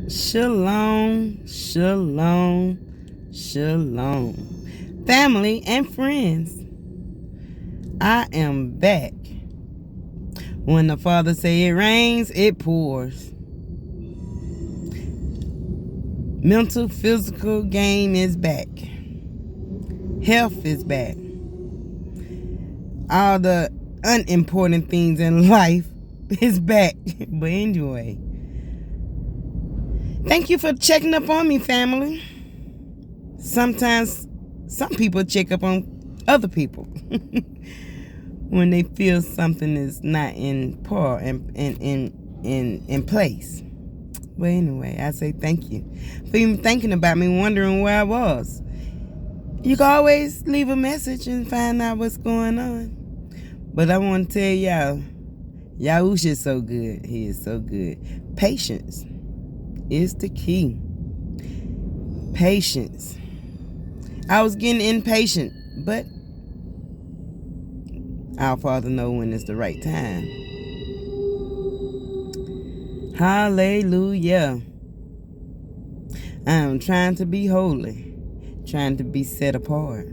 Shalom, shalom, shalom. Family and friends, I am back. When the Father say it rains, it pours. Mental, physical game is back. Health is back. All the unimportant things in life is back. But anyway, thank you for checking up on me, family. Sometimes some people check up on other people when they feel something is not in par and in place. But anyway, I say thank you for even thinking about me, wondering where I was. You can always leave a message and find out what's going on. But I want to tell y'all, Yahusha is so good. He is so good. Patience is the key. Patience. I was getting impatient, but our Father knows when it's the right time. Hallelujah. I am trying to be holy, trying to be set apart.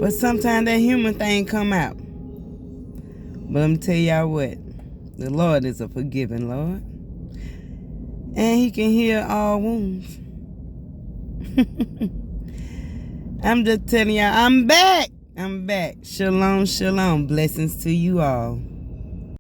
But sometimes that human thing come out. But let me tell y'all what. The Lord is a forgiving Lord. And He can heal all wounds. I'm just telling y'all, I'm back. I'm back. Shalom, shalom. Blessings to you all.